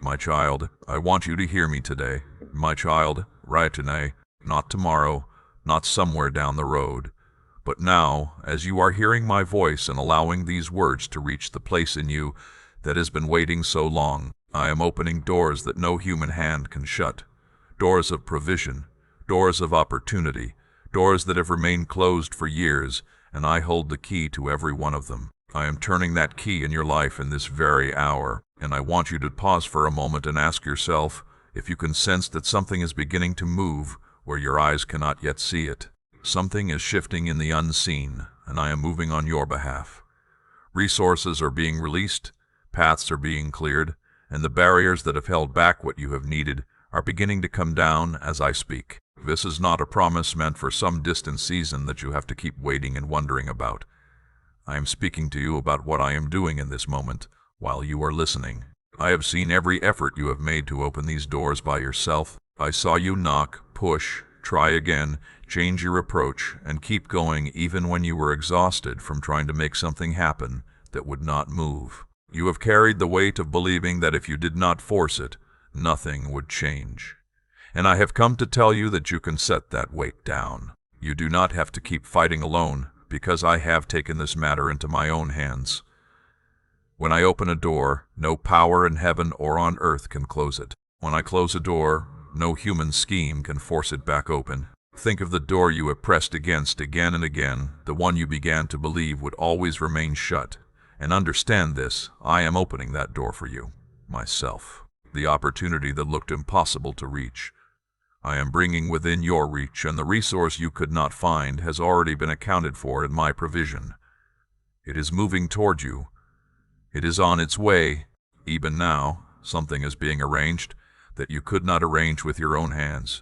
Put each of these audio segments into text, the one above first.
My child, I want you to hear me today. My child, right today, not tomorrow, not somewhere down the road. But now, as you are hearing my voice and allowing these words to reach the place in you that has been waiting so long, I am opening doors that no human hand can shut. Doors of provision, doors of opportunity, doors that have remained closed for years, and I hold the key to every one of them. I am turning that key in your life in this very hour, and I want you to pause for a moment and ask yourself if you can sense that something is beginning to move where your eyes cannot yet see it. Something is shifting in the unseen, and I am moving on your behalf. Resources are being released, paths are being cleared, and the barriers that have held back what you have needed are beginning to come down as I speak. This is not a promise meant for some distant season that you have to keep waiting and wondering about. I am speaking to you about what I am doing in this moment while you are listening. I have seen every effort you have made to open these doors by yourself. I saw you knock, push, try again, change your approach, and keep going even when you were exhausted from trying to make something happen that would not move. You have carried the weight of believing that if you did not force it, nothing would change. And I have come to tell you that you can set that weight down. You do not have to keep fighting alone, because I have taken this matter into my own hands. When I open a door, no power in heaven or on earth can close it. When I close a door, no human scheme can force it back open. Think of the door you have pressed against again and again, the one you began to believe would always remain shut. And understand this, I am opening that door for you, myself. The opportunity that looked impossible to reach, I am bringing within your reach, and the resource you could not find has already been accounted for in my provision. It is moving toward you. It is on its way. Even now, something is being arranged that you could not arrange with your own hands.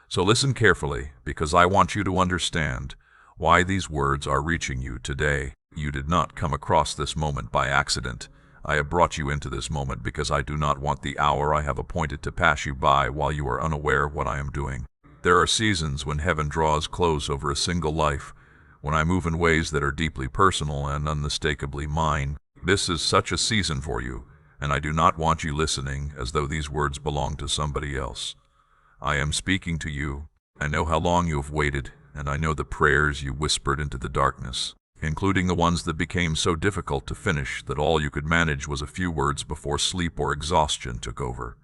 So listen carefully, because I want you to understand why these words are reaching you today. You did not come across this moment by accident. I have brought you into this moment because I do not want the hour I have appointed to pass you by while you are unaware of what I am doing. There are seasons when heaven draws close over a single life, when I move in ways that are deeply personal and unmistakably mine. This is such a season for you, and I do not want you listening as though these words belong to somebody else. I am speaking to you. I know how long you have waited, and I know the prayers you whispered into the darkness, including the ones that became so difficult to finish that all you could manage was a few words before sleep or exhaustion took over.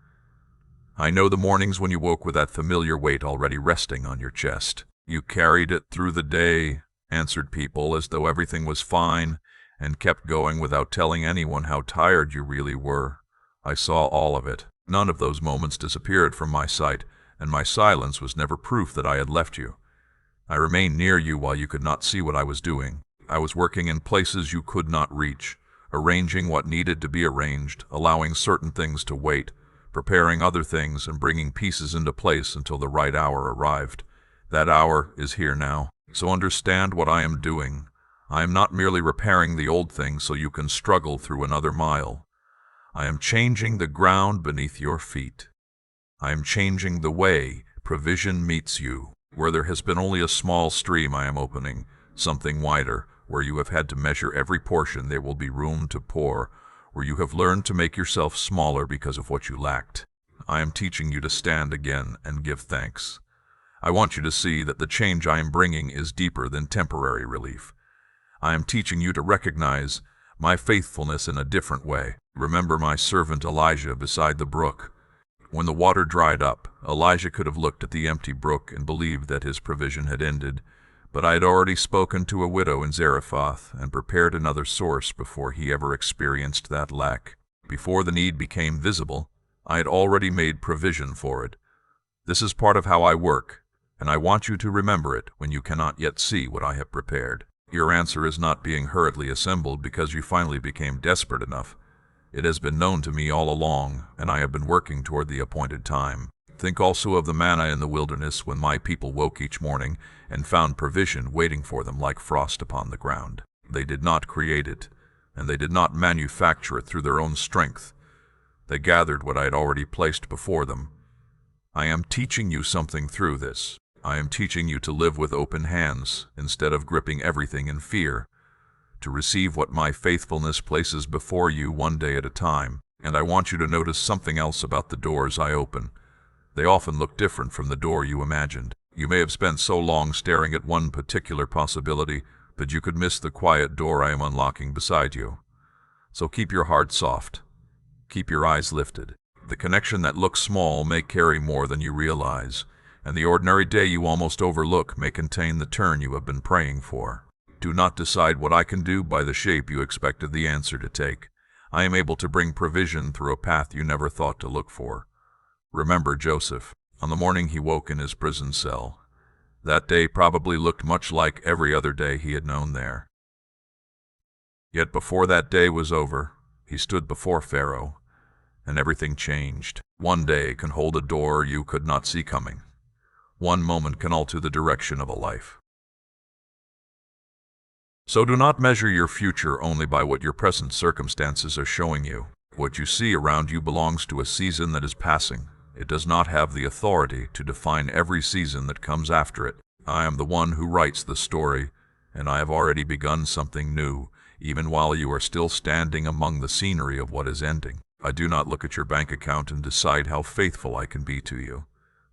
I know the mornings when you woke with that familiar weight already resting on your chest. You carried it through the day, answered people as though everything was fine, and kept going without telling anyone how tired you really were. I saw all of it. None of those moments disappeared from my sight, and my silence was never proof that I had left you. I remained near you while you could not see what I was doing. I was working in places you could not reach, arranging what needed to be arranged, allowing certain things to wait, preparing other things, and bringing pieces into place until the right hour arrived. That hour is here now. So understand what I am doing. I am not merely repairing the old things so you can struggle through another mile. I am changing the ground beneath your feet. I am changing the way provision meets you. Where there has been only a small stream, I am opening something wider. Where you have had to measure every portion, there will be room to pour. Where you have learned to make yourself smaller because of what you lacked, I am teaching you to stand again and give thanks. I want you to see that the change I am bringing is deeper than temporary relief. I am teaching you to recognize my faithfulness in a different way. Remember my servant Elijah beside the brook. When the water dried up, Elijah could have looked at the empty brook and believed that his provision had ended. But I had already spoken to a widow in Zarephath and prepared another source before he ever experienced that lack. Before the need became visible, I had already made provision for it. This is part of how I work, and I want you to remember it when you cannot yet see what I have prepared. Your answer is not being hurriedly assembled because you finally became desperate enough. It has been known to me all along, and I have been working toward the appointed time. Think also of the manna in the wilderness when my people woke each morning and found provision waiting for them like frost upon the ground. They did not create it, and they did not manufacture it through their own strength. They gathered what I had already placed before them. I am teaching you something through this. I am teaching you to live with open hands instead of gripping everything in fear, to receive what my faithfulness places before you one day at a time. And I want you to notice something else about the doors I open. They often look different from the door you imagined. You may have spent so long staring at one particular possibility that you could miss the quiet door I am unlocking beside you. So keep your heart soft. Keep your eyes lifted. The connection that looks small may carry more than you realize, and the ordinary day you almost overlook may contain the turn you have been praying for. Do not decide what I can do by the shape you expected the answer to take. I am able to bring provision through a path you never thought to look for. Remember Joseph. On the morning he woke in his prison cell. That day probably looked much like every other day he had known there. Yet before that day was over, he stood before Pharaoh, and everything changed. One day can hold a door you could not see coming. One moment can alter the direction of a life. So do not measure your future only by what your present circumstances are showing you. What you see around you belongs to a season that is passing. It does not have the authority to define every season that comes after it. I am the one who writes the story, and I have already begun something new, even while you are still standing among the scenery of what is ending. I do not look at your bank account and decide how faithful I can be to you.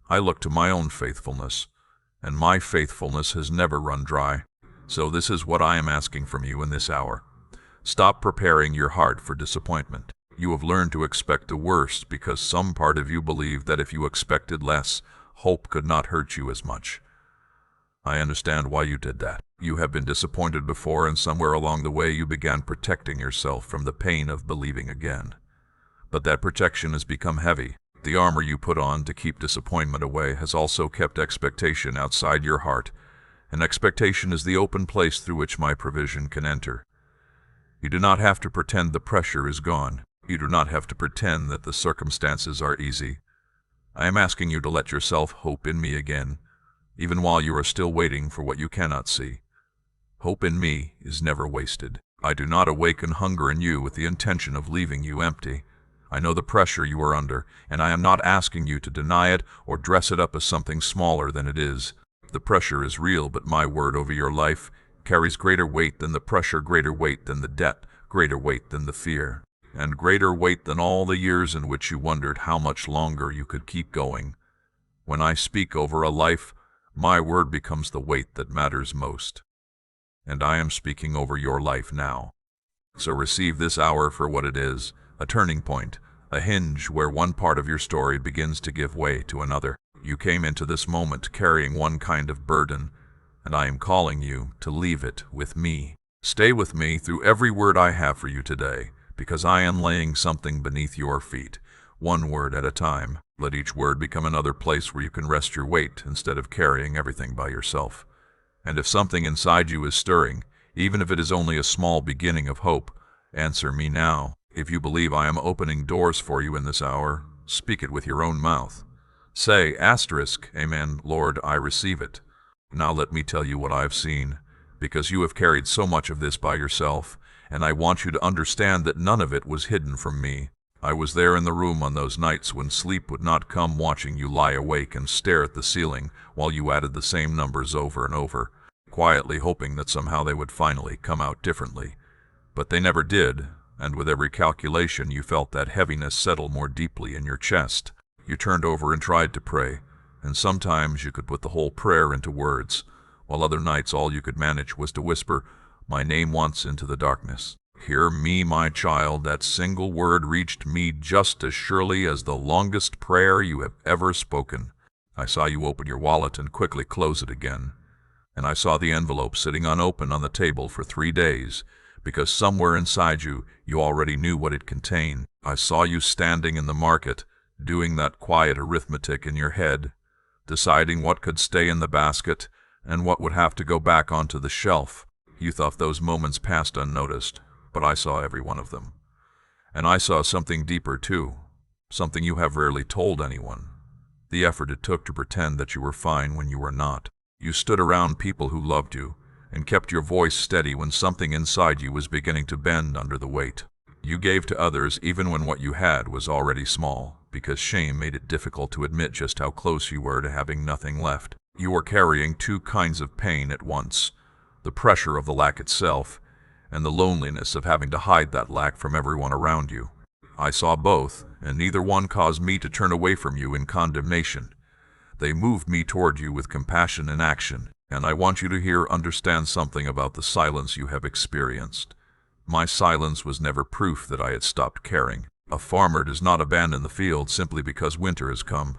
I look to my own faithfulness, and my faithfulness has never run dry. So this is what I am asking from you in this hour. Stop preparing your heart for disappointment. You have learned to expect the worst because some part of you believed that if you expected less, hope could not hurt you as much. I understand why you did that. You have been disappointed before, and somewhere along the way you began protecting yourself from the pain of believing again. But that protection has become heavy. The armor you put on to keep disappointment away has also kept expectation outside your heart, and expectation is the open place through which my provision can enter. You do not have to pretend the pressure is gone. You do not have to pretend that the circumstances are easy. I am asking you to let yourself hope in me again, even while you are still waiting for what you cannot see. Hope in me is never wasted. I do not awaken hunger in you with the intention of leaving you empty. I know the pressure you are under, and I am not asking you to deny it or dress it up as something smaller than it is. The pressure is real, but my word over your life carries greater weight than the pressure, greater weight than the debt, greater weight than the fear, and greater weight than all the years in which you wondered how much longer you could keep going. When I speak over a life, my word becomes the weight that matters most. And I am speaking over your life now. So receive this hour for what it is, a turning point, a hinge where one part of your story begins to give way to another. You came into this moment carrying one kind of burden, and I am calling you to leave it with me. Stay with me through every word I have for you today, because I am laying something beneath your feet, one word at a time. Let each word become another place where you can rest your weight instead of carrying everything by yourself. And if something inside you is stirring, even if it is only a small beginning of hope, answer me now. If you believe I am opening doors for you in this hour, speak it with your own mouth. Say, Amen, Lord, I receive it. Now let me tell you what I've seen, because you have carried so much of this by yourself, and I want you to understand that none of it was hidden from me. I was there in the room on those nights when sleep would not come, watching you lie awake and stare at the ceiling while you added the same numbers over and over, quietly hoping that somehow they would finally come out differently. But they never did, and with every calculation you felt that heaviness settle more deeply in your chest. You turned over and tried to pray, and sometimes you could put the whole prayer into words, while other nights all you could manage was to whisper my name once into the darkness. Hear me, my child, that single word reached me just as surely as the longest prayer you have ever spoken. I saw you open your wallet and quickly close it again, and I saw the envelope sitting unopened on the table for 3 days, because somewhere inside you, you already knew what it contained. I saw you standing in the market, doing that quiet arithmetic in your head, deciding what could stay in the basket and what would have to go back onto the shelf. You thought those moments passed unnoticed, but I saw every one of them. And I saw something deeper too, something you have rarely told anyone. The effort it took to pretend that you were fine when you were not. You stood around people who loved you, and kept your voice steady when something inside you was beginning to bend under the weight. You gave to others even when what you had was already small, because shame made it difficult to admit just how close you were to having nothing left. You were carrying 2 kinds of pain at once, the pressure of the lack itself, and the loneliness of having to hide that lack from everyone around you. I saw both, and neither one caused me to turn away from you in condemnation. They moved me toward you with compassion and action, and I want you to understand something about the silence you have experienced. My silence was never proof that I had stopped caring. A farmer does not abandon the field simply because winter has come.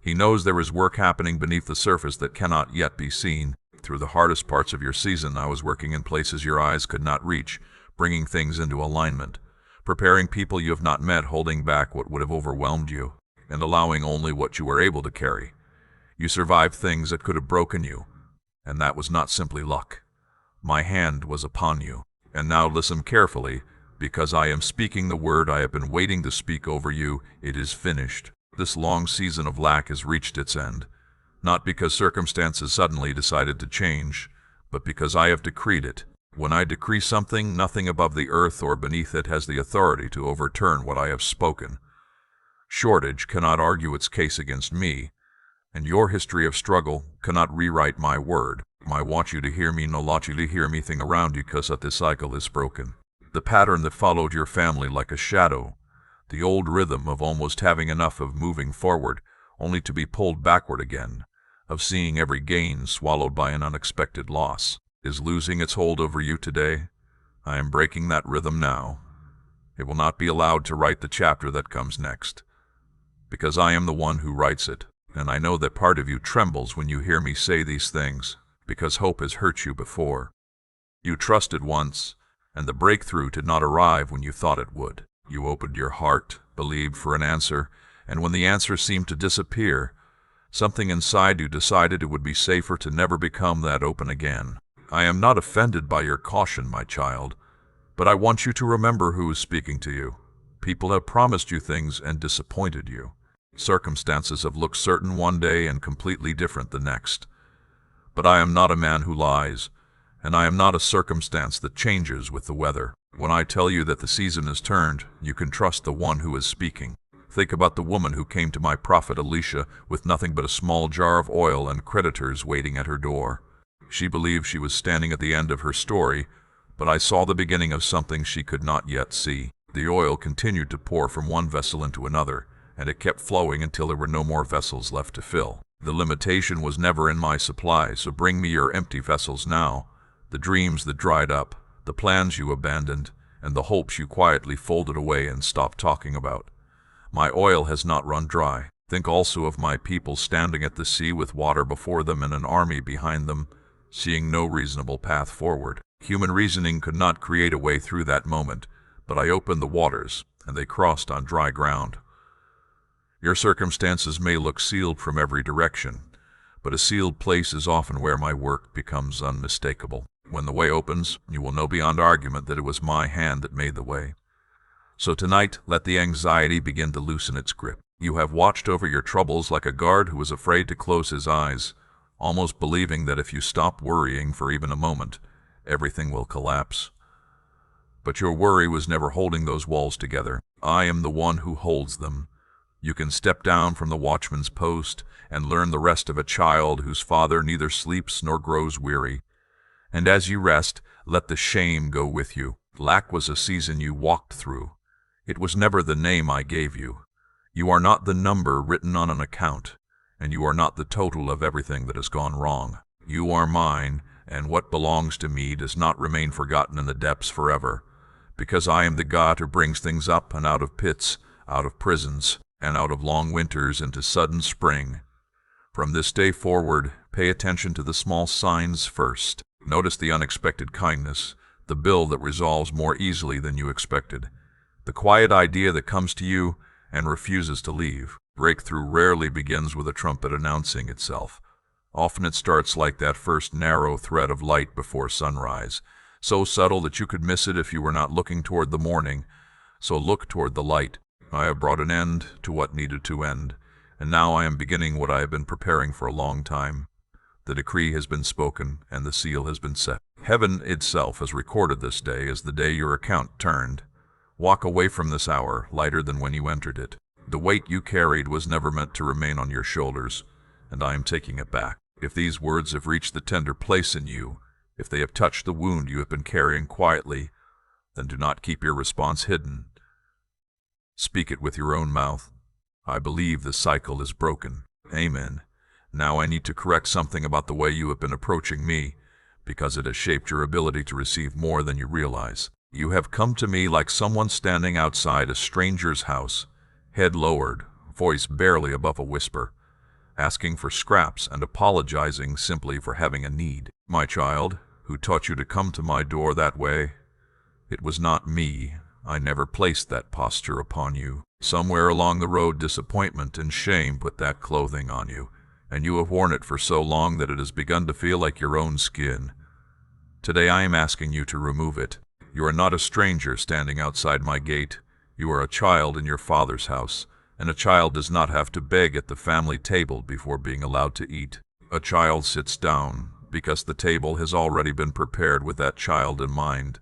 He knows there is work happening beneath the surface that cannot yet be seen. Through the hardest parts of your season, I was working in places your eyes could not reach, bringing things into alignment, preparing people you have not met, holding back what would have overwhelmed you, and allowing only what you were able to carry. You survived things that could have broken you, and that was not simply luck. My hand was upon you. And now listen carefully, because I am speaking the word I have been waiting to speak over you. It is finished. This long season of lack has reached its end, not because circumstances suddenly decided to change, but because I have decreed it. When I decree something, nothing above the earth or beneath it has the authority to overturn what I have spoken. Shortage cannot argue its case against me, and your history of struggle cannot rewrite my word. I want you to hear me, no want you to hear me thing around you, because that this cycle is broken. The pattern that followed your family like a shadow, the old rhythm of almost having enough of moving forward, only to be pulled backward again, of seeing every gain swallowed by an unexpected loss, is losing its hold over you today. I am breaking that rhythm now. It will not be allowed to write the chapter that comes next, because I am the one who writes it, and I know that part of you trembles when you hear me say these things, because hope has hurt you before. You trusted once, and the breakthrough did not arrive when you thought it would. You opened your heart, believed for an answer, and when the answer seemed to disappear, something inside you decided it would be safer to never become that open again. I am not offended by your caution, my child, but I want you to remember who is speaking to you. People have promised you things and disappointed you. Circumstances have looked certain one day and completely different the next. But I am not a man who lies, and I am not a circumstance that changes with the weather. When I tell you that the season is turned, you can trust the one who is speaking. Think about the woman who came to my prophet Elisha with nothing but a small jar of oil and creditors waiting at her door. She believed she was standing at the end of her story, but I saw the beginning of something she could not yet see. The oil continued to pour from one vessel into another, and it kept flowing until there were no more vessels left to fill. The limitation was never in my supply, so bring me your empty vessels now, the dreams that dried up, the plans you abandoned, and the hopes you quietly folded away and stopped talking about. My oil has not run dry. Think also of my people standing at the sea with water before them and an army behind them, seeing no reasonable path forward. Human reasoning could not create a way through that moment, but I opened the waters, and they crossed on dry ground. Your circumstances may look sealed from every direction, but a sealed place is often where my work becomes unmistakable. When the way opens, you will know beyond argument that it was my hand that made the way. So tonight, let the anxiety begin to loosen its grip. You have watched over your troubles like a guard who is afraid to close his eyes, almost believing that if you stop worrying for even a moment, everything will collapse. But your worry was never holding those walls together. I am the one who holds them. You can step down from the watchman's post and learn the rest of a child whose father neither sleeps nor grows weary. And as you rest, let the shame go with you. Lack was a season you walked through. It was never the name I gave you. You are not the number written on an account, and you are not the total of everything that has gone wrong. You are mine, and what belongs to me does not remain forgotten in the depths forever, because I am the God who brings things up and out of pits, out of prisons, and out of long winters into sudden spring. From this day forward, pay attention to the small signs first. Notice the unexpected kindness, the bill that resolves more easily than you expected, the quiet idea that comes to you and refuses to leave. Breakthrough rarely begins with a trumpet announcing itself. Often it starts like that first narrow thread of light before sunrise, so subtle that you could miss it if you were not looking toward the morning. So look toward the light. I have brought an end to what needed to end, and now I am beginning what I have been preparing for a long time. The decree has been spoken, and the seal has been set. Heaven itself has recorded this day as the day your account turned. Walk away from this hour lighter than when you entered it. The weight you carried was never meant to remain on your shoulders, and I am taking it back. If these words have reached the tender place in you, if they have touched the wound you have been carrying quietly, then do not keep your response hidden. Speak it with your own mouth. I believe the cycle is broken. Amen. Now I need to correct something about the way you have been approaching me, because it has shaped your ability to receive more than you realize. You have come to me like someone standing outside a stranger's house, head lowered, voice barely above a whisper, asking for scraps and apologizing simply for having a need. My child, who taught you to come to my door that way? It was not me. I never placed that posture upon you. Somewhere along the road, disappointment and shame put that clothing on you, and you have worn it for so long that it has begun to feel like your own skin. Today I am asking you to remove it. You are not a stranger standing outside my gate. You are a child in your father's house, and a child does not have to beg at the family table before being allowed to eat. A child sits down because the table has already been prepared with that child in mind.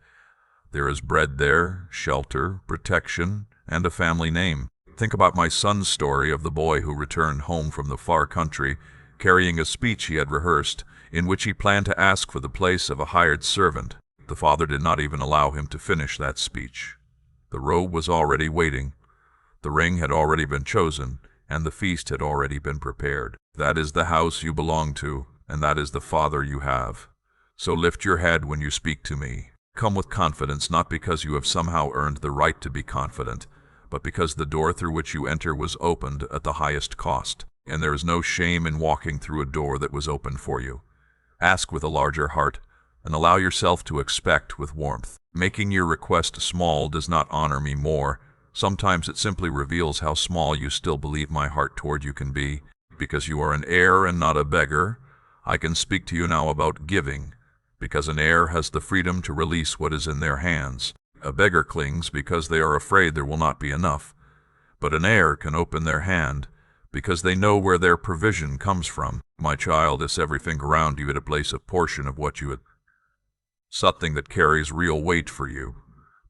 There is bread there, shelter, protection, and a family name. Think about my son's story of the boy who returned home from the far country, carrying a speech he had rehearsed, in which he planned to ask for the place of a hired servant. The father did not even allow him to finish that speech. The robe was already waiting, the ring had already been chosen, and the feast had already been prepared. That is the house you belong to, and that is the Father you have. So lift your head when you speak to me. Come with confidence, not because you have somehow earned the right to be confident, but because the door through which you enter was opened at the highest cost, and there is no shame in walking through a door that was opened for you. Ask with a larger heart, and allow yourself to expect with warmth. Making your request small does not honor me more. Sometimes it simply reveals how small you still believe my heart toward you can be. Because you are an heir and not a beggar, I can speak to you now about giving, because an heir has the freedom to release what is in their hands. A beggar clings because they are afraid there will not be enough, but an heir can open their hand because they know where their provision comes from. My child, is everything around you to place a portion of what you had, something that carries real weight for you,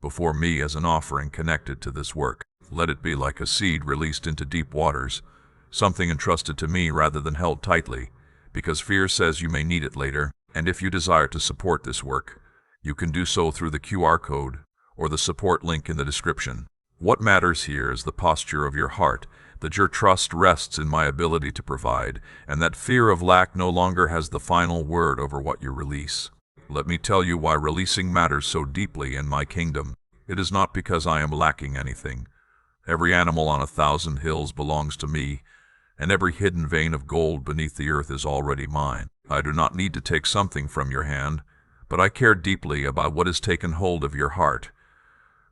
before me as an offering connected to this work. Let it be like a seed released into deep waters, something entrusted to me rather than held tightly, because fear says you may need it later. And if you desire to support this work, you can do so through the QR code or the support link in the description. What matters here is the posture of your heart, that your trust rests in my ability to provide, and that fear of lack no longer has the final word over what you release. Let me tell you why releasing matters so deeply in my kingdom. It is not because I am lacking anything. Every animal on 1,000 hills belongs to me, and every hidden vein of gold beneath the earth is already mine. I do not need to take something from your hand, but I care deeply about what has taken hold of your heart.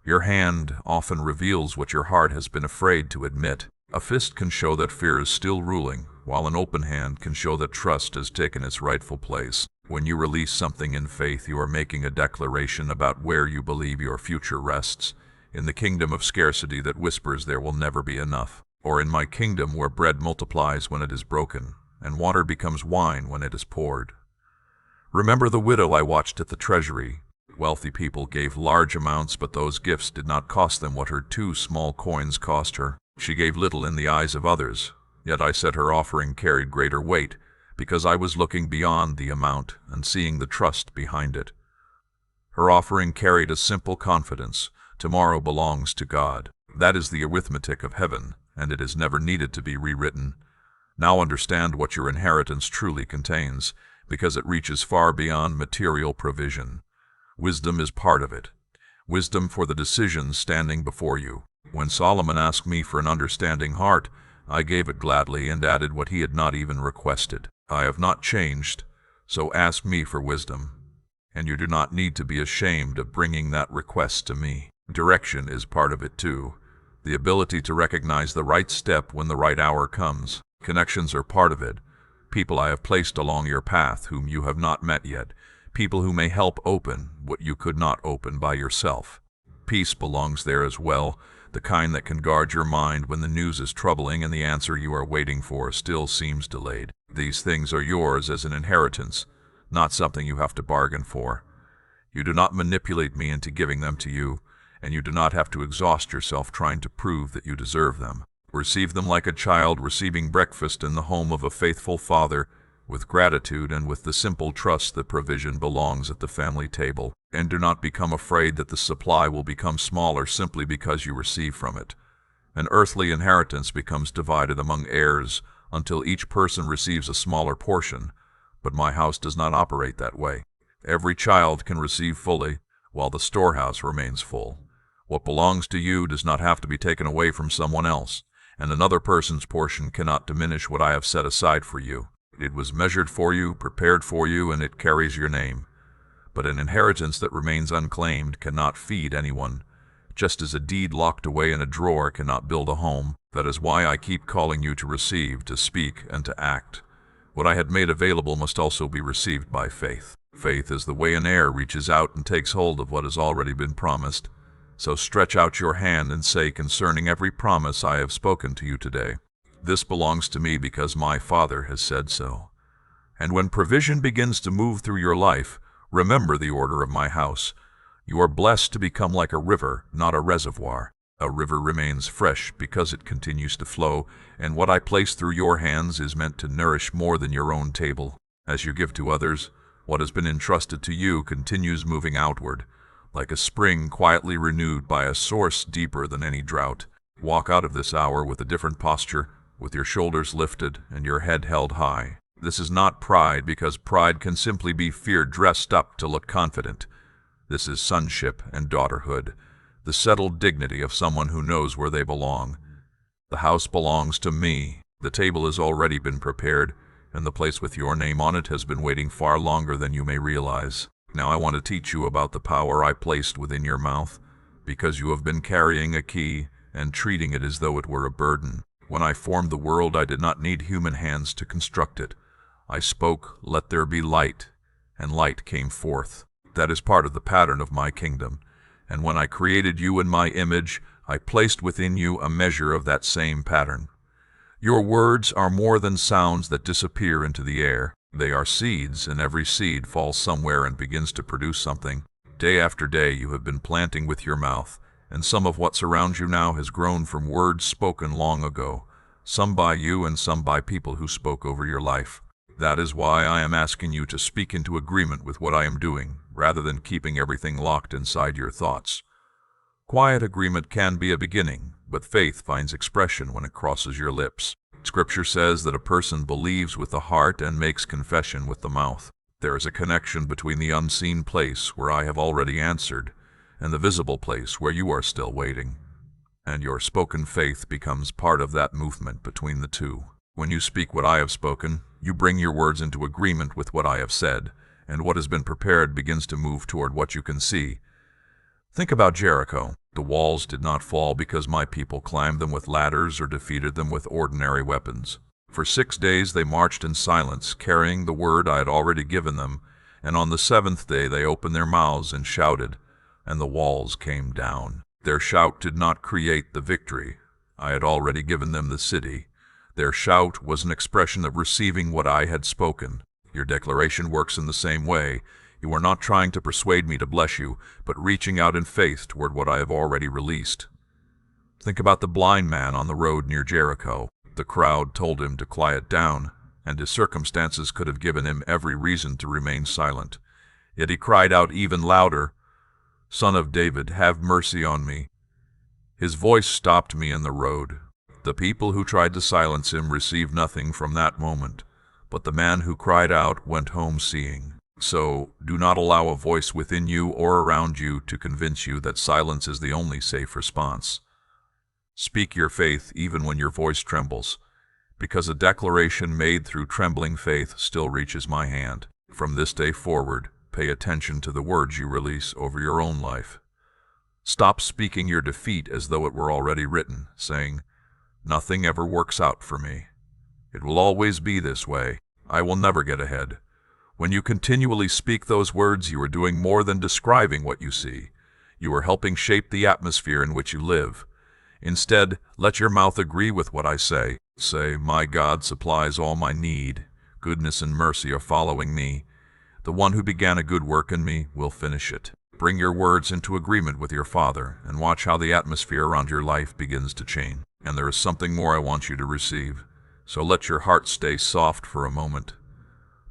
Your hand often reveals what your heart has been afraid to admit. A fist can show that fear is still ruling, while an open hand can show that trust has taken its rightful place. When you release something in faith, you are making a declaration about where you believe your future rests, in the kingdom of scarcity that whispers there will never be enough, or in my kingdom where bread multiplies when it is broken, and water becomes wine when it is poured. Remember the widow I watched at the treasury. Wealthy people gave large amounts, but those gifts did not cost them what her 2 small coins cost her. She gave little in the eyes of others, yet I said her offering carried greater weight, because I was looking beyond the amount and seeing the trust behind it. Her offering carried a simple confidence: tomorrow belongs to God. That is the arithmetic of heaven, and it is never needed to be rewritten. Now understand what your inheritance truly contains, because it reaches far beyond material provision. Wisdom is part of it. Wisdom for the decisions standing before you. When Solomon asked me for an understanding heart, I gave it gladly and added what he had not even requested. I have not changed, so ask me for wisdom. And you do not need to be ashamed of bringing that request to me. Direction is part of it too. The ability to recognize the right step when the right hour comes. Connections are part of it. People I have placed along your path whom you have not met yet. People who may help open what you could not open by yourself. Peace belongs there as well, the kind that can guard your mind when the news is troubling and the answer you are waiting for still seems delayed. These things are yours as an inheritance, not something you have to bargain for. You do not manipulate me into giving them to you, and you do not have to exhaust yourself trying to prove that you deserve them. Receive them like a child receiving breakfast in the home of a faithful father, with gratitude and with the simple trust that provision belongs at the family table. And do not become afraid that the supply will become smaller simply because you receive from it. An earthly inheritance becomes divided among heirs until each person receives a smaller portion, but my house does not operate that way. Every child can receive fully, while the storehouse remains full. What belongs to you does not have to be taken away from someone else, and another person's portion cannot diminish what I have set aside for you. It was measured for you, prepared for you, and it carries your name. But an inheritance that remains unclaimed cannot feed anyone, just as a deed locked away in a drawer cannot build a home. That is why I keep calling you to receive, to speak, and to act. What I had made available must also be received by faith. Faith is the way an heir reaches out and takes hold of what has already been promised. So stretch out your hand and say concerning every promise I have spoken to you today, "This belongs to me because my Father has said so." And when provision begins to move through your life, remember the order of my house. You are blessed to become like a river, not a reservoir. A river remains fresh because it continues to flow, and what I place through your hands is meant to nourish more than your own table. As you give to others, what has been entrusted to you continues moving outward, like a spring quietly renewed by a source deeper than any drought. Walk out of this hour with a different posture, with your shoulders lifted and your head held high. This is not pride, because pride can simply be fear dressed up to look confident. This is sonship and daughterhood, the settled dignity of someone who knows where they belong. The house belongs to me. The table has already been prepared, and the place with your name on it has been waiting far longer than you may realize. Now I want to teach you about the power I placed within your mouth, because you have been carrying a key and treating it as though it were a burden. When I formed the world, I did not need human hands to construct it. I spoke, "Let there be light," and light came forth. That is part of the pattern of my kingdom. And when I created you in my image, I placed within you a measure of that same pattern. Your words are more than sounds that disappear into the air. They are seeds, and every seed falls somewhere and begins to produce something. Day after day you have been planting with your mouth, and some of what surrounds you now has grown from words spoken long ago, some by you and some by people who spoke over your life. That is why I am asking you to speak into agreement with what I am doing, rather than keeping everything locked inside your thoughts. Quiet agreement can be a beginning, but faith finds expression when it crosses your lips. Scripture says that a person believes with the heart and makes confession with the mouth. There is a connection between the unseen place where I have already answered and the visible place where you are still waiting. And your spoken faith becomes part of that movement between the two. When you speak what I have spoken, you bring your words into agreement with what I have said, and what has been prepared begins to move toward what you can see. Think about Jericho. The walls did not fall because my people climbed them with ladders or defeated them with ordinary weapons. For 6 days they marched in silence, carrying the word I had already given them, and on the 7th day they opened their mouths and shouted, and the walls came down. Their shout did not create the victory. I had already given them the city. Their shout was an expression of receiving what I had spoken. Your declaration works in the same way. You are not trying to persuade me to bless you, but reaching out in faith toward what I have already released. Think about the blind man on the road near Jericho. The crowd told him to quiet down, and his circumstances could have given him every reason to remain silent. Yet he cried out even louder, "Son of David, have mercy on me." His voice stopped me in the road. The people who tried to silence him received nothing from that moment, but the man who cried out went home seeing. So, do not allow a voice within you or around you to convince you that silence is the only safe response. Speak your faith even when your voice trembles, because a declaration made through trembling faith still reaches my hand. From this day forward, pay attention to the words you release over your own life. Stop speaking your defeat as though it were already written, saying, "Nothing ever works out for me. It will always be this way. I will never get ahead." When you continually speak those words, you are doing more than describing what you see. You are helping shape the atmosphere in which you live. Instead, let your mouth agree with what I say. Say, "My God supplies all my need. Goodness and mercy are following me. The one who began a good work in me will finish it." Bring your words into agreement with your Father, and watch how the atmosphere around your life begins to change. And there is something more I want you to receive. So let your heart stay soft for a moment,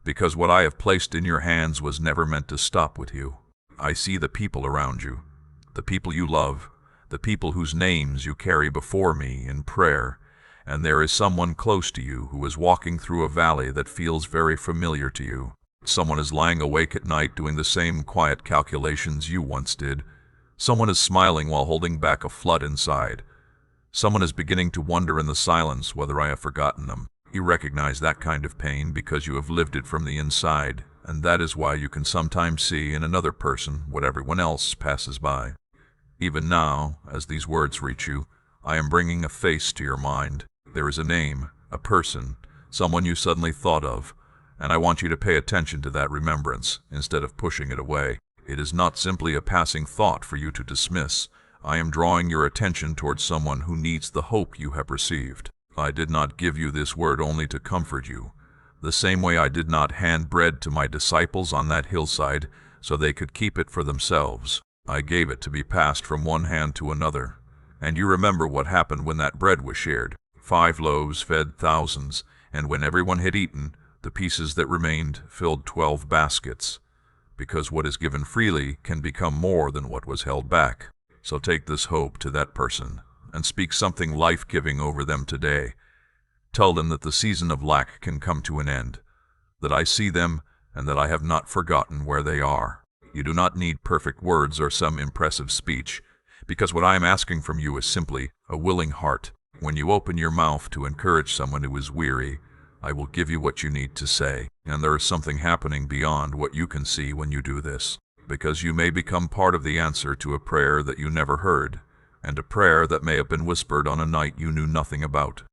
because what I have placed in your hands was never meant to stop with you. I see the people around you, the people you love, the people whose names you carry before me in prayer, and there is someone close to you who is walking through a valley that feels very familiar to you. Someone is lying awake at night doing the same quiet calculations you once did. Someone is smiling while holding back a flood inside. Someone is beginning to wonder in the silence whether I have forgotten them. You recognize that kind of pain because you have lived it from the inside, and that is why you can sometimes see in another person what everyone else passes by. Even now, as these words reach you, I am bringing a face to your mind. There is a name, a person, someone you suddenly thought of, and I want you to pay attention to that remembrance instead of pushing it away. It is not simply a passing thought for you to dismiss. I am drawing your attention towards someone who needs the hope you have received. I did not give you this word only to comfort you. The same way I did not hand bread to my disciples on that hillside so they could keep it for themselves. I gave it to be passed from one hand to another. And you remember what happened when that bread was shared. 5 loaves fed thousands, and when everyone had eaten, the pieces that remained filled 12 baskets. Because what is given freely can become more than what was held back. So take this hope to that person and speak something life-giving over them today. Tell them that the season of lack can come to an end, that I see them and that I have not forgotten where they are. You do not need perfect words or some impressive speech, because what I am asking from you is simply a willing heart. When you open your mouth to encourage someone who is weary, I will give you what you need to say, and there is something happening beyond what you can see when you do this, because you may become part of the answer to a prayer that you never heard, and a prayer that may have been whispered on a night you knew nothing about.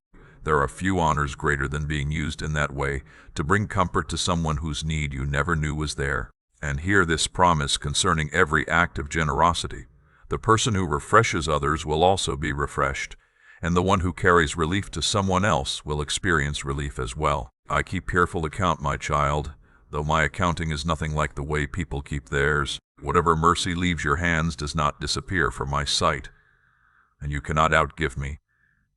There are few honors greater than being used in that way to bring comfort to someone whose need you never knew was there. And hear this promise concerning every act of generosity. The person who refreshes others will also be refreshed, and the one who carries relief to someone else will experience relief as well. I keep careful account, my child, though my accounting is nothing like the way people keep theirs. Whatever mercy leaves your hands does not disappear from my sight, and you cannot outgive me.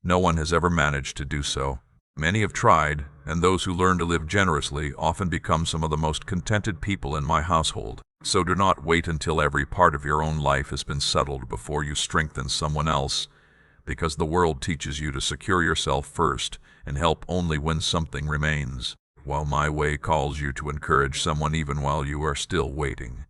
No one has ever managed to do so. Many have tried, and those who learn to live generously often become some of the most contented people in my household. So do not wait until every part of your own life has been settled before you strengthen someone else, because the world teaches you to secure yourself first and help only when something remains, while my way calls you to encourage someone even while you are still waiting.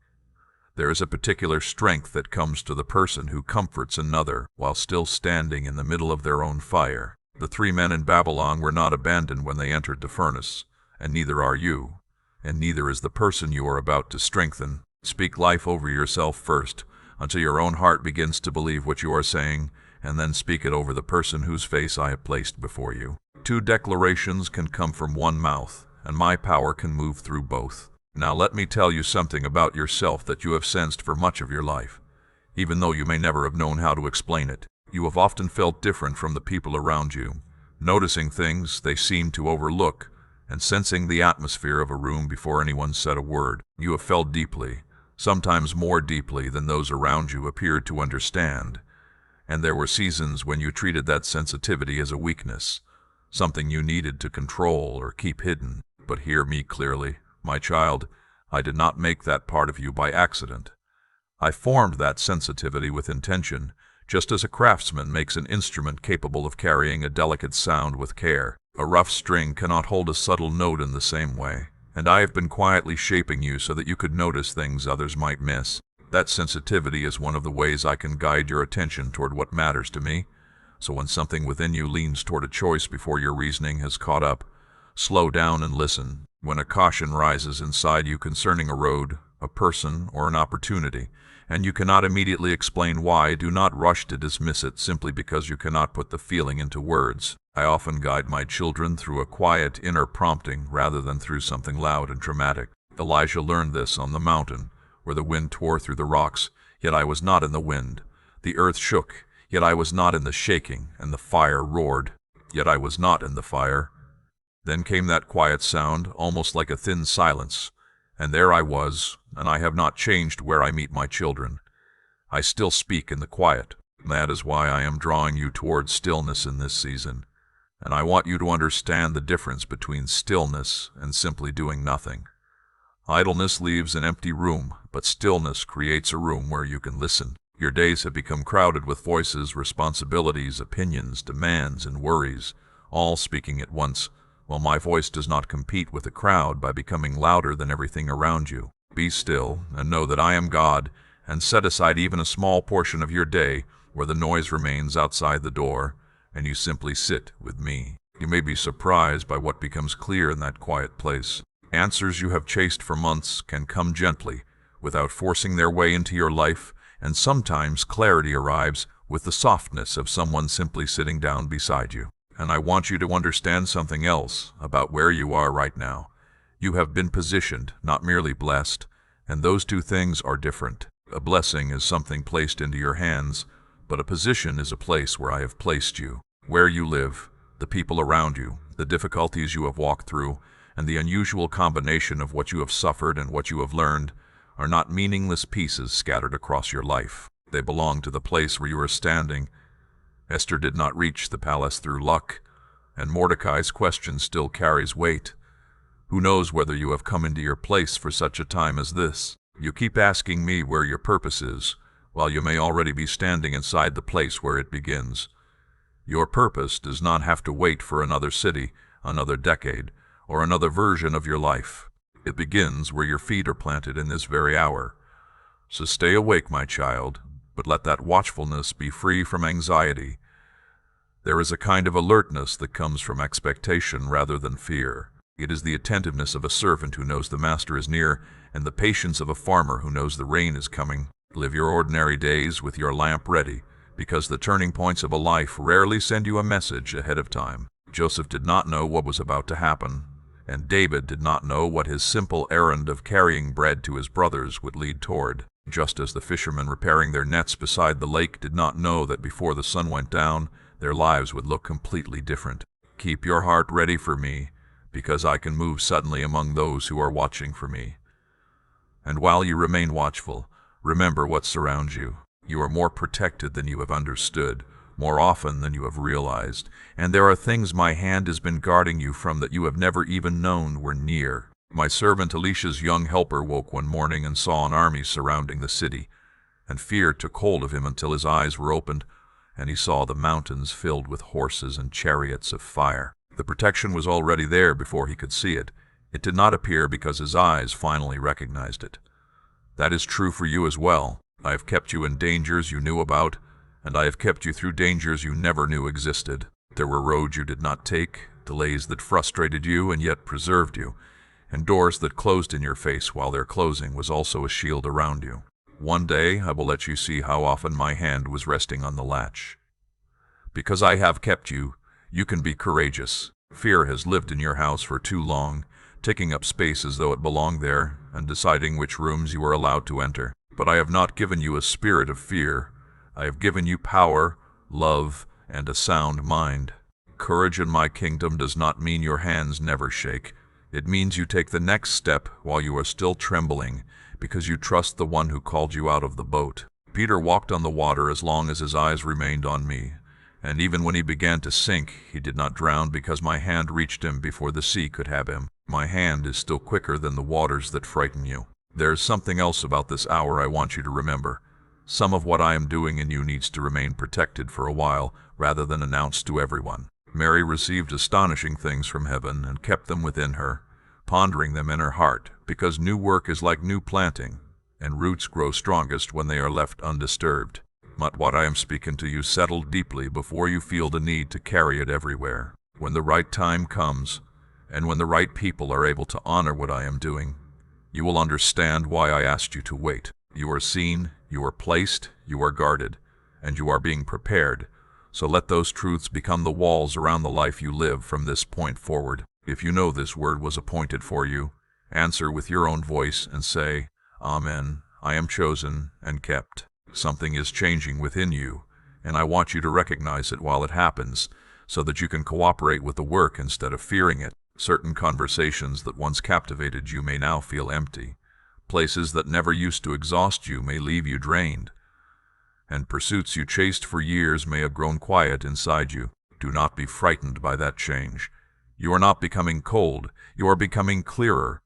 There is a particular strength that comes to the person who comforts another while still standing in the middle of their own fire. The 3 men in Babylon were not abandoned when they entered the furnace, and neither are you, and neither is the person you are about to strengthen. Speak life over yourself first, until your own heart begins to believe what you are saying, and then speak it over the person whose face I have placed before you. 2 declarations can come from one mouth, and my power can move through both. Now let me tell you something about yourself that you have sensed for much of your life. Even though you may never have known how to explain it, you have often felt different from the people around you, noticing things they seem to overlook, and sensing the atmosphere of a room before anyone said a word. You have felt deeply, sometimes more deeply than those around you appeared to understand, and there were seasons when you treated that sensitivity as a weakness, something you needed to control or keep hidden. But hear me clearly, my child, I did not make that part of you by accident. I formed that sensitivity with intention, just as a craftsman makes an instrument capable of carrying a delicate sound with care. A rough string cannot hold a subtle note in the same way, and I have been quietly shaping you so that you could notice things others might miss. That sensitivity is one of the ways I can guide your attention toward what matters to me. So when something within you leans toward a choice before your reasoning has caught up, slow down and listen. When a caution rises inside you concerning a road, a person, or an opportunity, and you cannot immediately explain why, do not rush to dismiss it simply because you cannot put the feeling into words. I often guide my children through a quiet inner prompting rather than through something loud and dramatic. Elijah learned this on the mountain, where the wind tore through the rocks, yet I was not in the wind. The earth shook, yet I was not in the shaking, and the fire roared, yet I was not in the fire. Then came that quiet sound, almost like a thin silence, and there I was, and I have not changed where I meet my children. I still speak in the quiet. That is why I am drawing you towards stillness in this season, and I want you to understand the difference between stillness and simply doing nothing. Idleness leaves an empty room, but stillness creates a room where you can listen. Your days have become crowded with voices, responsibilities, opinions, demands, and worries, all speaking at once, while my voice does not compete with the crowd by becoming louder than everything around you. Be still, and know that I am God, and set aside even a small portion of your day where the noise remains outside the door, and you simply sit with me. You may be surprised by what becomes clear in that quiet place. Answers you have chased for months can come gently, without forcing their way into your life, and sometimes clarity arrives with the softness of someone simply sitting down beside you. And I want you to understand something else about where you are right now. You have been positioned, not merely blessed, and those two things are different. A blessing is something placed into your hands, but a position is a place where I have placed you. Where you live, the people around you, the difficulties you have walked through, and the unusual combination of what you have suffered and what you have learned are not meaningless pieces scattered across your life. They belong to the place where you are standing. Esther did not reach the palace through luck, and Mordecai's question still carries weight. Who knows whether you have come into your place for such a time as this? You keep asking me where your purpose is, while you may already be standing inside the place where it begins. Your purpose does not have to wait for another city, another decade, or another version of your life. It begins where your feet are planted in this very hour. So stay awake, my child, but let that watchfulness be free from anxiety. There is a kind of alertness that comes from expectation rather than fear. It is the attentiveness of a servant who knows the master is near, and the patience of a farmer who knows the rain is coming. Live your ordinary days with your lamp ready, because the turning points of a life rarely send you a message ahead of time. Joseph did not know what was about to happen, and David did not know what his simple errand of carrying bread to his brothers would lead toward. Just as the fishermen repairing their nets beside the lake did not know that before the sun went down, their lives would look completely different. Keep your heart ready for me, because I can move suddenly among those who are watching for me. And while you remain watchful, remember what surrounds you. You are more protected than you have understood, more often than you have realized, and there are things my hand has been guarding you from that you have never even known were near. My servant Elisha's young helper woke one morning and saw an army surrounding the city, and fear took hold of him until his eyes were opened, and he saw the mountains filled with horses and chariots of fire. The protection was already there before he could see it. It did not appear because his eyes finally recognized it. That is true for you as well. I have kept you in dangers you knew about, and I have kept you through dangers you never knew existed. There were roads you did not take, delays that frustrated you and yet preserved you, and doors that closed in your face while their closing was also a shield around you. One day I will let you see how often my hand was resting on the latch. Because I have kept you, you can be courageous. Fear has lived in your house for too long, taking up space as though it belonged there, and deciding which rooms you are allowed to enter. But I have not given you a spirit of fear. I have given you power, love, and a sound mind. Courage in my kingdom does not mean your hands never shake. It means you take the next step while you are still trembling, because you trust the one who called you out of the boat. Peter walked on the water as long as his eyes remained on me, and even when he began to sink, he did not drown because my hand reached him before the sea could have him. My hand is still quicker than the waters that frighten you. There is something else about this hour I want you to remember. Some of what I am doing in you needs to remain protected for a while, rather than announced to everyone. Mary received astonishing things from heaven and kept them within her, pondering them in her heart, because new work is like new planting, and roots grow strongest when they are left undisturbed. Let what I am speaking to you settle deeply before you feel the need to carry it everywhere. When the right time comes, and when the right people are able to honor what I am doing, you will understand why I asked you to wait. You are seen, you are placed, you are guarded, and you are being prepared. So let those truths become the walls around the life you live from this point forward. If you know this word was appointed for you, answer with your own voice and say, Amen, I am chosen and kept. Something is changing within you, and I want you to recognize it while it happens, so that you can cooperate with the work instead of fearing it. Certain conversations that once captivated you may now feel empty. Places that never used to exhaust you may leave you drained. And pursuits you chased for years may have grown quiet inside you. Do not be frightened by that change. You are not becoming cold, you are becoming clearer.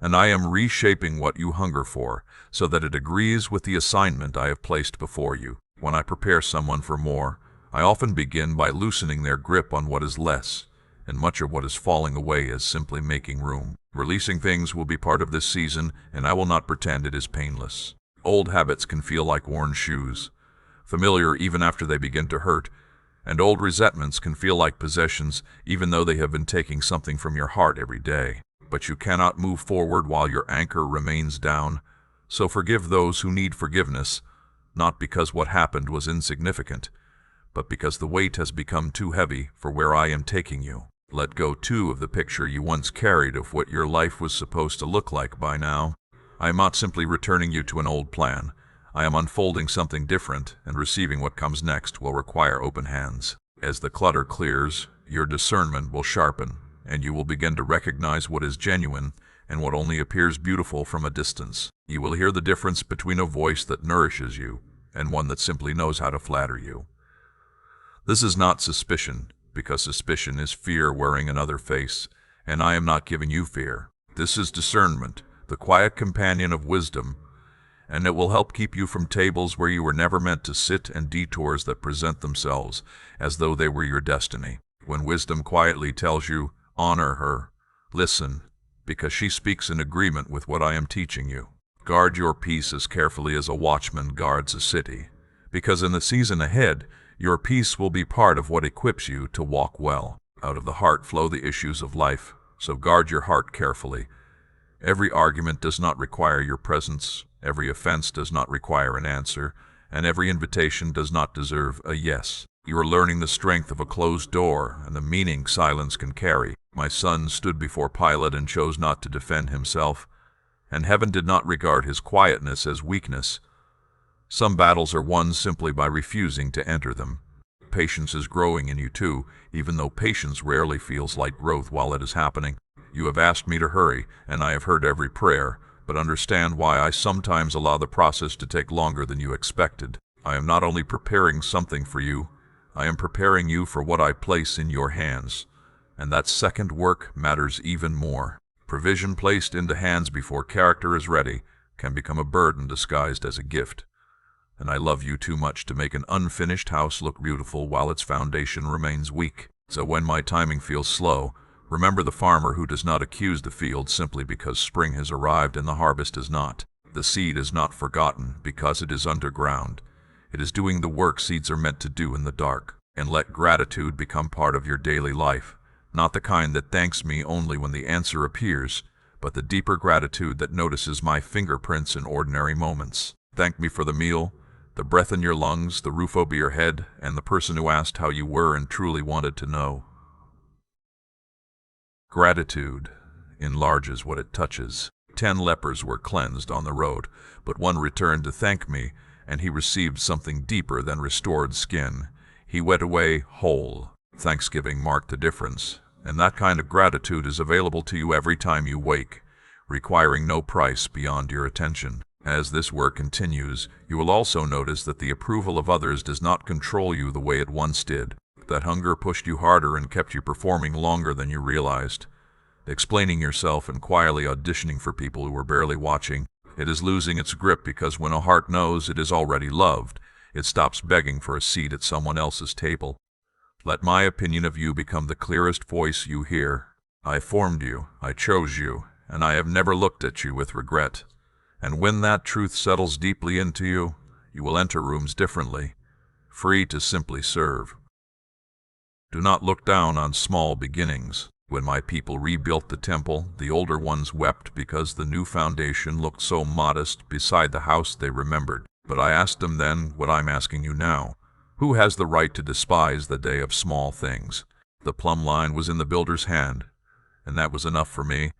and I am reshaping what you hunger for, so that it agrees with the assignment I have placed before you. When I prepare someone for more, I often begin by loosening their grip on what is less, and much of what is falling away is simply making room. Releasing things will be part of this season, and I will not pretend it is painless. Old habits can feel like worn shoes, familiar even after they begin to hurt, and old resentments can feel like possessions even though they have been taking something from your heart every day. But you cannot move forward while your anchor remains down, so forgive those who need forgiveness, not because what happened was insignificant, but because the weight has become too heavy for where I am taking you. Let go, too, of the picture you once carried of what your life was supposed to look like by now. I am not simply returning you to an old plan. I am unfolding something different, and receiving what comes next will require open hands. As the clutter clears, your discernment will sharpen, and you will begin to recognize what is genuine and what only appears beautiful from a distance. You will hear the difference between a voice that nourishes you and one that simply knows how to flatter you. This is not suspicion, because suspicion is fear wearing another face, and I am not giving you fear. This is discernment, the quiet companion of wisdom, and it will help keep you from tables where you were never meant to sit and detours that present themselves as though they were your destiny. When wisdom quietly tells you, honor her, listen, because she speaks in agreement with what I am teaching you. Guard your peace as carefully as a watchman guards a city, because in the season ahead, your peace will be part of what equips you to walk well. Out of the heart flow the issues of life, so guard your heart carefully. Every argument does not require your presence, every offense does not require an answer, and every invitation does not deserve a yes. You are learning the strength of a closed door and the meaning silence can carry. My son stood before Pilate and chose not to defend himself, and heaven did not regard his quietness as weakness. Some battles are won simply by refusing to enter them. Patience is growing in you too, even though patience rarely feels like growth while it is happening. You have asked me to hurry, and I have heard every prayer, but understand why I sometimes allow the process to take longer than you expected. I am not only preparing something for you, I am preparing you for what I place in your hands, and that second work matters even more. Provision placed into hands before character is ready can become a burden disguised as a gift. And I love you too much to make an unfinished house look beautiful while its foundation remains weak. So when my timing feels slow, remember the farmer who does not accuse the field simply because spring has arrived and the harvest is not. The seed is not forgotten because it is underground. It is doing the work seeds are meant to do in the dark. And let gratitude become part of your daily life, not the kind that thanks me only when the answer appears, but the deeper gratitude that notices my fingerprints in ordinary moments. Thank me for the meal, the breath in your lungs, the roof over your head, and the person who asked how you were and truly wanted to know. Gratitude enlarges what it touches. 10 lepers were cleansed on the road, but one returned to thank me, and he received something deeper than restored skin. He went away whole. Thanksgiving marked the difference, and that kind of gratitude is available to you every time you wake, requiring no price beyond your attention. As this work continues, you will also notice that the approval of others does not control you the way it once did. That hunger pushed you harder and kept you performing longer than you realized, explaining yourself and quietly auditioning for people who were barely watching. It is losing its grip because when a heart knows it is already loved, it stops begging for a seat at someone else's table. Let my opinion of you become the clearest voice you hear. I formed you, I chose you, and I have never looked at you with regret. And when that truth settles deeply into you, you will enter rooms differently, free to simply serve. Do not look down on small beginnings. When my people rebuilt the temple, the older ones wept because the new foundation looked so modest beside the house they remembered. But I asked them then what I'm asking you now. Who has the right to despise the day of small things? The plumb line was in the builder's hand, and that was enough for me.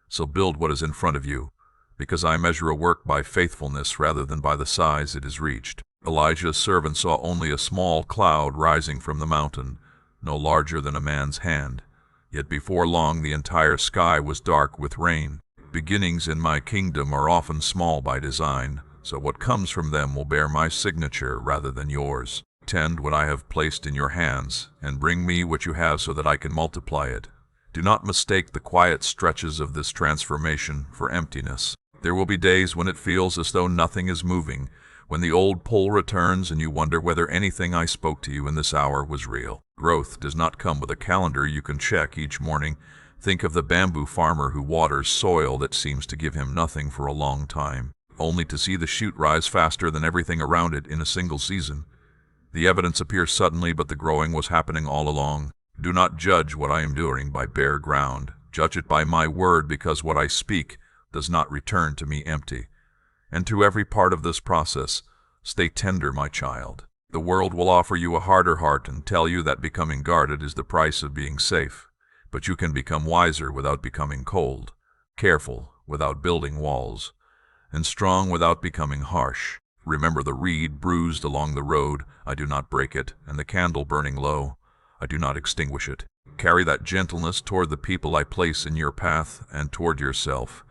So build what is in front of you, because I measure a work by faithfulness rather than by the size it is reached. Elijah's servant saw only a small cloud rising from the mountain, no larger than a man's hand. Yet before long the entire sky was dark with rain. Beginnings in my kingdom are often small by design, so what comes from them will bear my signature rather than yours. Tend what I have placed in your hands, and bring me what you have so that I can multiply it. Do not mistake the quiet stretches of this transformation for emptiness. There will be days when it feels as though nothing is moving, when the old pull returns and you wonder whether anything I spoke to you in this hour was real. Growth does not come with a calendar you can check each morning. Think of the bamboo farmer who waters soil that seems to give him nothing for a long time, only to see the shoot rise faster than everything around it in a single season. The evidence appears suddenly, but the growing was happening all along. Do not judge what I am doing by bare ground. Judge it by my word, because what I speak does not return to me empty. And to every part of this process, stay tender, my child. The world will offer you a harder heart and tell you that becoming guarded is the price of being safe. But you can become wiser without becoming cold, careful without building walls, and strong without becoming harsh. Remember the reed bruised along the road, I do not break it, and the candle burning low, I do not extinguish it. Carry that gentleness toward the people I place in your path and toward yourself,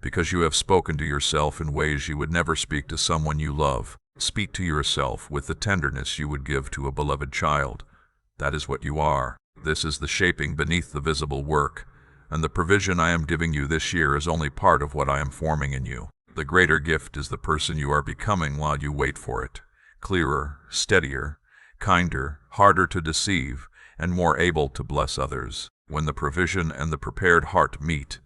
because you have spoken to yourself in ways you would never speak to someone you love. Speak to yourself with the tenderness you would give to a beloved child. That is what you are. This is the shaping beneath the visible work, and the provision I am giving you this year is only part of what I am forming in you. The greater gift is the person you are becoming while you wait for it. Clearer, steadier, kinder, harder to deceive, and more able to bless others. When the provision and the prepared heart meet,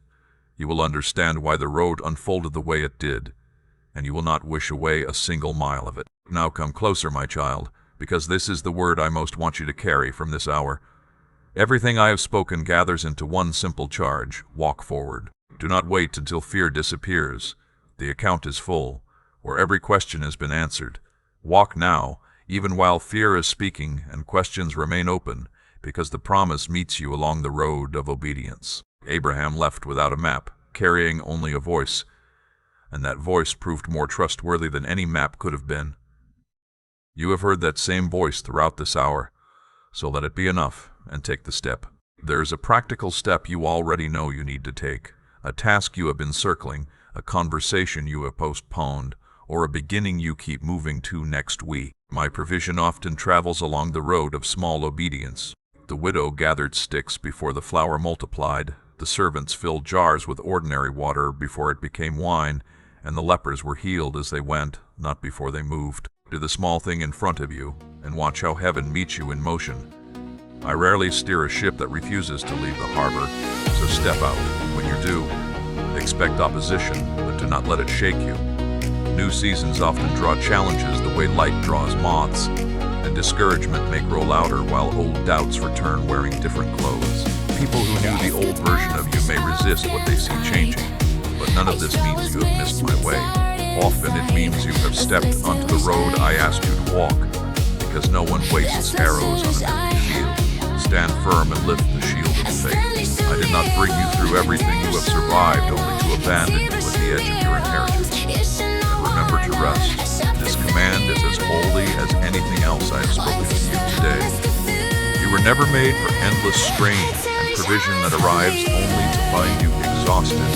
you will understand why the road unfolded the way it did, and you will not wish away a single mile of it. Now come closer, my child, because this is the word I most want you to carry from this hour. Everything I have spoken gathers into one simple charge: walk forward. Do not wait until fear disappears. The account is full, or every question has been answered. Walk now, even while fear is speaking and questions remain open, because the promise meets you along the road of obedience. Abraham left without a map, carrying only a voice, and that voice proved more trustworthy than any map could have been. You have heard that same voice throughout this hour, so let it be enough, and take the step. There is a practical step you already know you need to take, a task you have been circling, a conversation you have postponed, or a beginning you keep moving to next week. My provision often travels along the road of small obedience. The widow gathered sticks before the flour multiplied, the servants filled jars with ordinary water before it became wine, and the lepers were healed as they went, not before they moved. Do the small thing in front of you, and watch how heaven meets you in motion. I rarely steer a ship that refuses to leave the harbor, so step out. When you do, expect opposition, but do not let it shake you. New seasons often draw challenges the way light draws moths, and discouragement may grow louder while old doubts return wearing different clothes. People who knew the old version of you may resist what they see changing, but none of this means you have missed my way. Often it means you have stepped onto the road I asked you to walk, because no one wastes arrows on an empty field. Stand firm and lift the shield of faith. I did not bring you through everything you have survived only to abandon you at the edge of your inheritance. And remember to rest. This command is as holy as anything else I have spoken to you today. You were never made for endless strain, and provision that arrives only to find you exhausted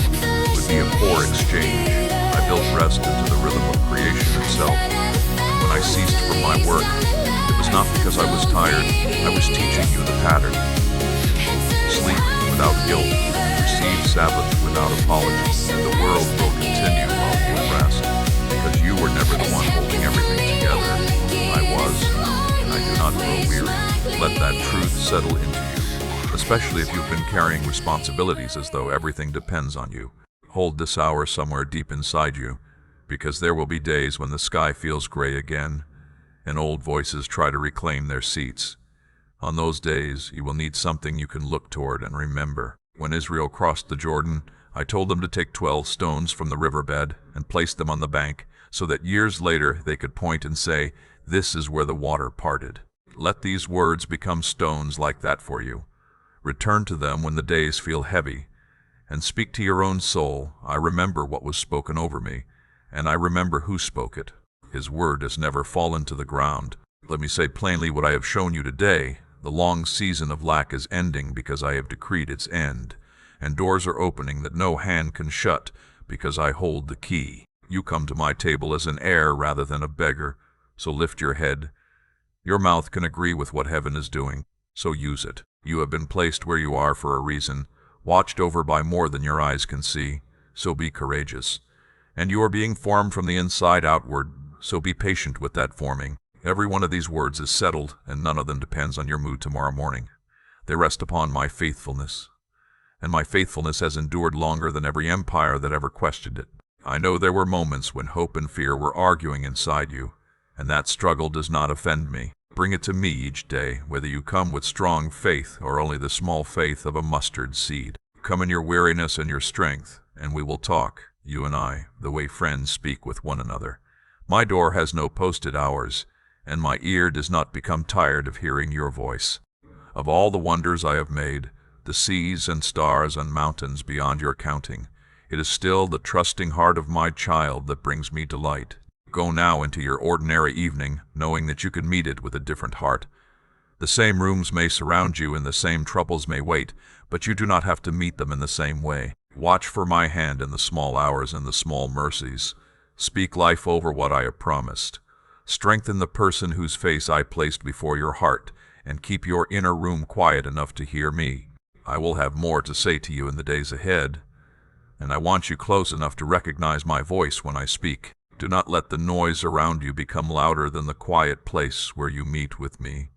would be a poor exchange. I built rest into the rhythm of creation itself. When I ceased from my work, it was not because I was tired. I was teaching you the pattern. Sleep without guilt, receive Sabbath without apology, and the world will continue while you rest, because you were never the one holding everything together. I was, and I do not grow weary. Let that truth settle into you, especially if you've been carrying responsibilities as though everything depends on you. Hold this hour somewhere deep inside you, because there will be days when the sky feels gray again, and old voices try to reclaim their seats. On those days, you will need something you can look toward and remember. When Israel crossed the Jordan, I told them to take 12 stones from the riverbed and place them on the bank, so that years later they could point and say, "This is where the water parted." Let these words become stones like that for you. Return to them when the days feel heavy, and speak to your own soul, "I remember what was spoken over me, and I remember who spoke it. His word has never fallen to the ground." Let me say plainly what I have shown you today. The long season of lack is ending because I have decreed its end, and doors are opening that no hand can shut because I hold the key. You come to my table as an heir rather than a beggar, so lift your head. Your mouth can agree with what heaven is doing, so use it. You have been placed where you are for a reason, watched over by more than your eyes can see, so be courageous. And you are being formed from the inside outward, so be patient with that forming. Every one of these words is settled, and none of them depends on your mood tomorrow morning. They rest upon my faithfulness, and my faithfulness has endured longer than every empire that ever questioned it. I know there were moments when hope and fear were arguing inside you, and that struggle does not offend me. Bring it to me each day, whether you come with strong faith or only the small faith of a mustard seed. Come in your weariness and your strength, and we will talk, you and I, the way friends speak with one another. My door has no posted hours, and my ear does not become tired of hearing your voice. Of all the wonders I have made, the seas and stars and mountains beyond your counting, it is still the trusting heart of my child that brings me delight. Go now into your ordinary evening, knowing that you can meet it with a different heart. The same rooms may surround you and the same troubles may wait, but you do not have to meet them in the same way. Watch for my hand in the small hours and the small mercies. Speak life over what I have promised. Strengthen the person whose face I placed before your heart, and keep your inner room quiet enough to hear me. I will have more to say to you in the days ahead, and I want you close enough to recognize my voice when I speak. Do not let the noise around you become louder than the quiet place where you meet with me.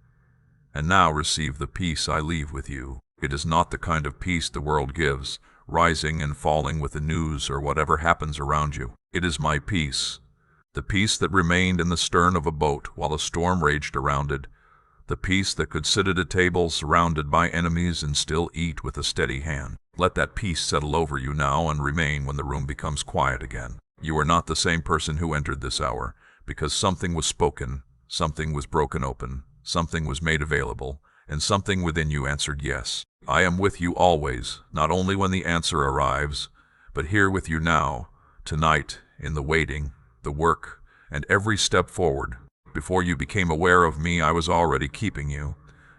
And now receive the peace I leave with you. It is not the kind of peace the world gives, rising and falling with the news or whatever happens around you. It is my peace, the peace that remained in the stern of a boat while a storm raged around it, the peace that could sit at a table surrounded by enemies and still eat with a steady hand. Let that peace settle over you now and remain when the room becomes quiet again. You are not the same person who entered this hour, because something was spoken, something was broken open, something was made available, and something within you answered yes. I am with you always, not only when the answer arrives, but here with you now, tonight, in the waiting, the work, and every step forward. Before you became aware of me, I was already keeping you,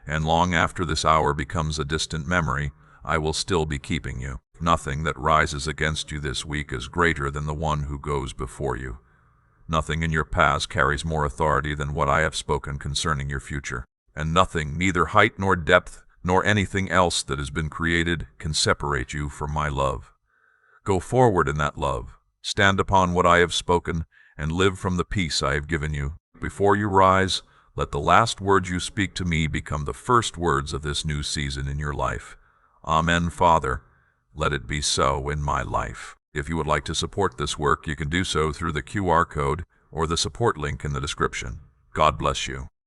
and long after this hour becomes a distant memory, I will still be keeping you. Nothing that rises against you this week is greater than the one who goes before you. Nothing in your past carries more authority than what I have spoken concerning your future. And nothing, neither height nor depth, nor anything else that has been created, can separate you from my love. Go forward in that love. Stand upon what I have spoken, and live from the peace I have given you. Before you rise, let the last words you speak to me become the first words of this new season in your life. Amen, Father. Let it be so in my life. If you would like to support this work, you can do so through the QR code or the support link in the description. God bless you.